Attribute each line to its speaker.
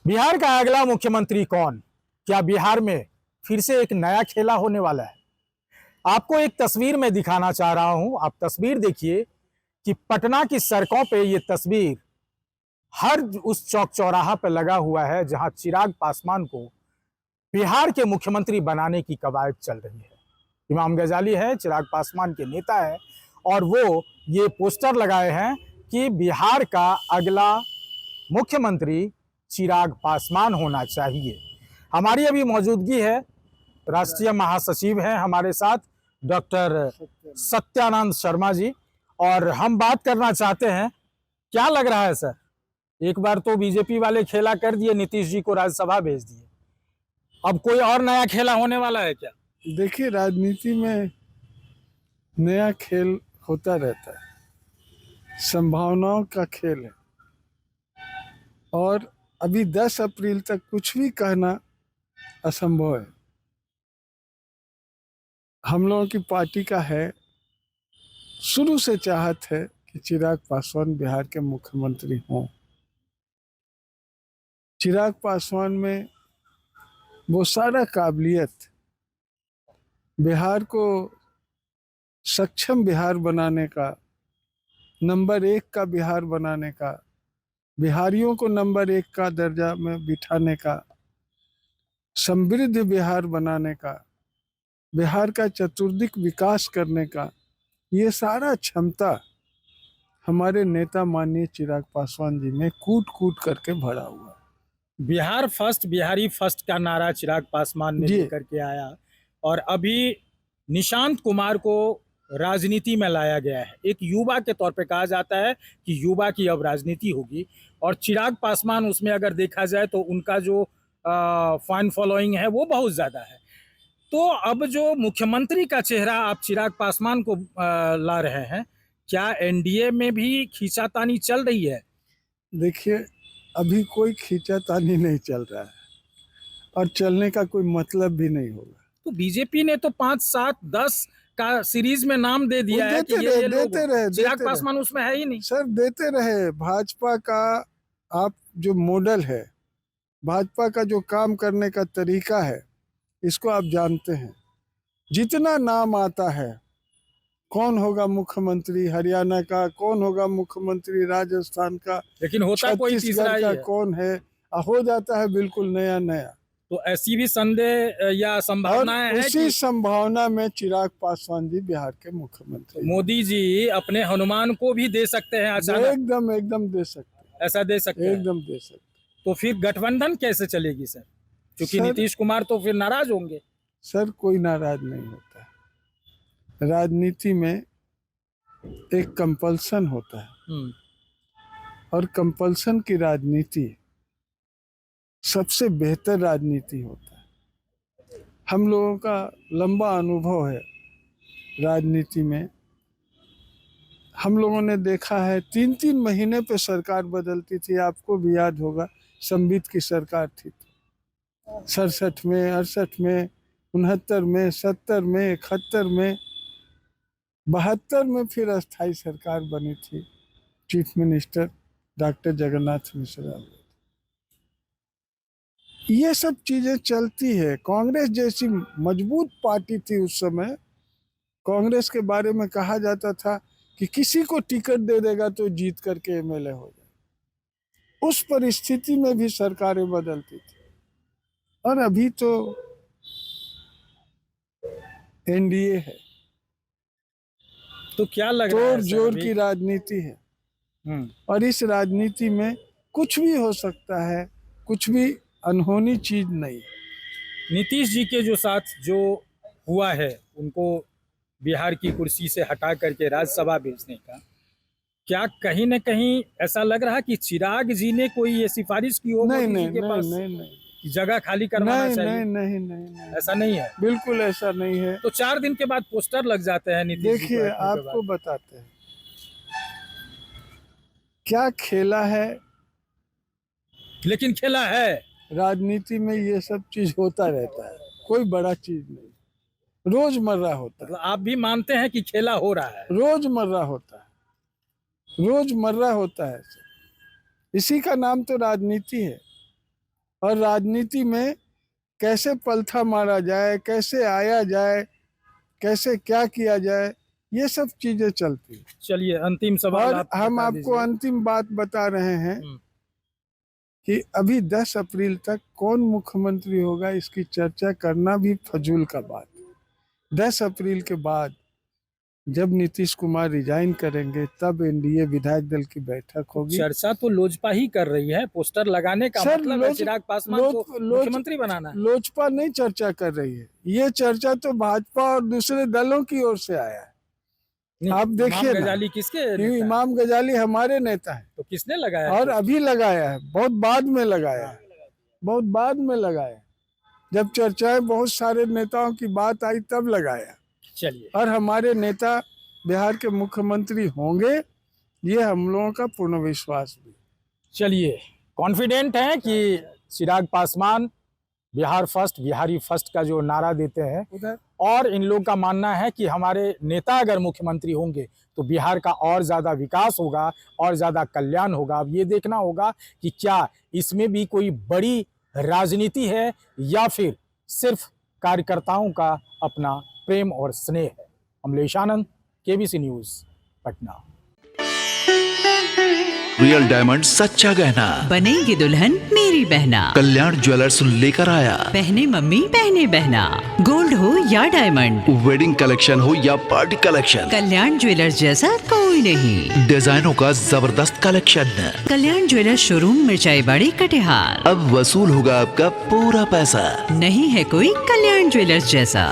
Speaker 1: बिहार का अगला मुख्यमंत्री कौन? क्या बिहार में फिर से एक नया खेला होने वाला है? आपको एक तस्वीर में दिखाना चाह रहा हूं। आप तस्वीर देखिए कि पटना की सड़कों पे ये तस्वीर हर उस चौक चौराहा पे लगा हुआ है जहां चिराग पासवान को बिहार के मुख्यमंत्री बनाने की कवायद चल रही है। इमाम गजाली है, चिराग पासवान के नेता है और वो ये पोस्टर लगाए हैं कि बिहार का अगला मुख्यमंत्री चिराग पासवान होना चाहिए। हमारी अभी मौजूदगी है, राष्ट्रीय महासचिव हैं हमारे साथ डॉक्टर सत्यानंद शर्मा जी, और हम बात करना चाहते हैं। क्या लग रहा है सर, एक बार तो बीजेपी वाले खेला कर दिए, नीतीश जी को राज्यसभा भेज दिए, अब कोई और नया खेला होने वाला है क्या?
Speaker 2: देखिए, राजनीति में नया खेल होता रहता है, संभावनाओं का खेल है और अभी 10 अप्रैल तक कुछ भी कहना असंभव है। हम लोगों की पार्टी का है, शुरू से चाहत है कि चिराग पासवान बिहार के मुख्यमंत्री हों। चिराग पासवान में वो सारा काबिलियत, बिहार को सक्षम बिहार बनाने का, नंबर 1 का बिहार बनाने का, बिहारियों को नंबर 1 का दर्जा में बिठाने का, समृद्ध बिहार बनाने का, बिहार का चतुर्दिक विकास करने का, ये सारा क्षमता हमारे नेता माननीय चिराग पासवान जी में कूट कूट करके भरा हुआ है।
Speaker 1: बिहार फर्स्ट, बिहारी फर्स्ट का नारा चिराग पासवान ने लेकर के आया और अभी निशांत कुमार को राजनीति में लाया गया है। एक युवा के तौर पे कहा जाता है कि युवा की अब राजनीति होगी और चिराग पासवान उसमें अगर देखा जाए तो उनका जो फैन फॉलोइंग है वो बहुत ज़्यादा है। तो अब जो मुख्यमंत्री का चेहरा आप चिराग पासवान को ला रहे हैं, क्या एनडीए में भी खींचातानी चल रही है?
Speaker 2: देखिए, अभी कोई खींचातानी नहीं चल रहा है और चलने का कोई मतलब भी नहीं होगा।
Speaker 1: तो बीजेपी ने तो 5, 7, 10 का सीरीज में नाम दे दिया है कि ये
Speaker 2: देते रहे,
Speaker 1: चिराग पासवान उसमें है ही नहीं।
Speaker 2: सर देते रहे। भाजपा का आप जो मॉडल है, भाजपा का जो काम करने का तरीका है, इसको आप जानते हैं। जितना नाम आता है, कौन होगा मुख्यमंत्री हरियाणा का, कौन होगा मुख्यमंत्री राजस्थान का,
Speaker 1: लेकिन होता कोई तीसरा
Speaker 2: का
Speaker 1: ही है।
Speaker 2: कौन है, हो जाता है बिल्कुल नया नया।
Speaker 1: तो ऐसी भी संदेह या संभावनाएं हैं
Speaker 2: उसी संभावना में चिराग पासवान जी बिहार के मुख्यमंत्री,
Speaker 1: तो मोदी जी अपने हनुमान को भी दे सकते हैं अचानक।
Speaker 2: एकदम दे सकते हैं,
Speaker 1: ऐसा दे सकते हैं,
Speaker 2: एकदम दे सकते।
Speaker 1: तो फिर गठबंधन कैसे चलेगी सर? क्योंकि नीतीश कुमार तो फिर नाराज होंगे।
Speaker 2: सर कोई नाराज नहीं होता है, राजनीति में एक कंपल्सन होता है और कंपल्सन की राजनीति सबसे बेहतर राजनीति होता है। हम लोगों का लंबा अनुभव है राजनीति में। हम लोगों ने देखा है 3-3 महीने पे सरकार बदलती थी। आपको भी याद होगा, संबित की सरकार थी 67 में, 68 में, 69 में, 70 में, 71 में, 72 में फिर अस्थाई सरकार बनी थी। Chief minister doctor Jagannath Mishra. ये सब चीजें चलती है। कांग्रेस जैसी मजबूत पार्टी थी उस समय। कांग्रेस के बारे में कहा जाता था कि किसी को टिकट दे देगा तो जीत करके एमएलए हो जाए। उस परिस्थिति में भी सरकारें बदलती थी और अभी तो एनडीए है,
Speaker 1: तो क्या लग रहा है?
Speaker 2: तोड़ जोड़ की राजनीति है और इस राजनीति में कुछ भी हो सकता है, कुछ भी अनहोनी चीज नहीं।
Speaker 1: नीतीश जी के जो साथ जो हुआ है, उनको बिहार की कुर्सी से हटा करके राज्यसभा भेजने का, क्या कहीं न कहीं ऐसा लग रहा कि चिराग जी ने कोई ये सिफारिश की हो मोदी जी के पास? नहीं, जगह खाली करवाना चाहिए?
Speaker 2: नहीं,
Speaker 1: ऐसा नहीं है,
Speaker 2: बिल्कुल ऐसा नहीं है।
Speaker 1: तो 4 दिन के बाद पोस्टर लग जाते हैं नीतीश जी।
Speaker 2: देखिए, आपको बताते हैं क्या खेला है,
Speaker 1: लेकिन खेला है।
Speaker 2: राजनीति में ये सब चीज होता रहता है, कोई बड़ा चीज नहीं, रोजमर्रा होता है।
Speaker 1: मतलब आप भी मानते हैं कि खेला हो रहा है?
Speaker 2: रोजमर्रा होता है, रोजमर्रा होता है। इसी का नाम तो राजनीति है। और राजनीति में कैसे पलथा मारा जाए, कैसे आया जाए, कैसे क्या किया जाए, ये सब चीजें चलती हैं।
Speaker 1: चलिए अंतिम सवाल
Speaker 2: और
Speaker 1: आप
Speaker 2: हम
Speaker 1: बता
Speaker 2: आपको
Speaker 1: दीजिए।
Speaker 2: अंतिम बात बता रहे हैं
Speaker 1: हम्म।
Speaker 2: कि अभी 10 अप्रैल तक कौन मुख्यमंत्री होगा इसकी चर्चा करना भी फजूल का बात है। 10 अप्रैल के बाद जब नीतीश कुमार रिजाइन करेंगे तब एनडीए विधायक दल की बैठक होगी।
Speaker 1: चर्चा तो लोजपा ही कर रही है, पोस्टर लगाने का
Speaker 2: सर,
Speaker 1: मतलब है चिराग पासवान को मुख्यमंत्री बनाना है।
Speaker 2: लोजपा नहीं चर्चा कर रही है, ये चर्चा तो भाजपा और दूसरे दलों की ओर से आया है।
Speaker 1: नहीं,
Speaker 2: आप देखिए
Speaker 1: इमाम
Speaker 2: ना,
Speaker 1: गजाली किसके
Speaker 2: ये
Speaker 1: नेता हैं?
Speaker 2: इमाम गजाली हमारे नेता है
Speaker 1: तो किसने लगाया
Speaker 2: और
Speaker 1: पोस्टर?
Speaker 2: अभी लगाया है, बहुत बाद में लगाया है, बहुत बाद में लगाया, जब चर्चाएं बहुत सारे नेताओं की बात आई तब लगाया।
Speaker 1: चलिए
Speaker 2: और हमारे नेता बिहार के मुख्यमंत्री होंगे, ये हम लोगों का पूर्ण विश्वास भी।
Speaker 1: चलिए कॉन्फिडेंट हैं कि चिराग पासवान बिहार फर्स्ट, बिहारी फर्स्ट का जो नारा देते हैं,
Speaker 2: उधर
Speaker 1: और इन लोग का मानना है कि हमारे नेता अगर मुख्यमंत्री होंगे तो बिहार का और ज़्यादा विकास होगा और ज़्यादा कल्याण होगा। अब ये देखना होगा कि क्या इसमें भी कोई बड़ी राजनीति है या फिर सिर्फ कार्यकर्ताओं का अपना प्रेम और स्नेह है। Amlesh Anand, KBC news, Patna.
Speaker 3: Real diamond सच्चा गहना
Speaker 4: बनेगी दुल्हन मेरी बहना।
Speaker 3: कल्याण ज्वेलर्स लेकर आया।
Speaker 4: पहने मम्मी पहने बहना, गोल्ड हो या डायमंड,
Speaker 3: वेडिंग कलेक्शन हो या पार्टी कलेक्शन,
Speaker 4: कल्याण ज्वेलर्स जैसा कोई नहीं।
Speaker 3: डिजाइनों का जबरदस्त कलेक्शन।
Speaker 4: कल्याण ज्वेलर्स शोरूम मिर्चाई बाड़ी कटिहार।
Speaker 3: अब वसूल होगा आपका पूरा पैसा।
Speaker 4: नहीं है कोई कल्याण ज्वेलर्स जैसा।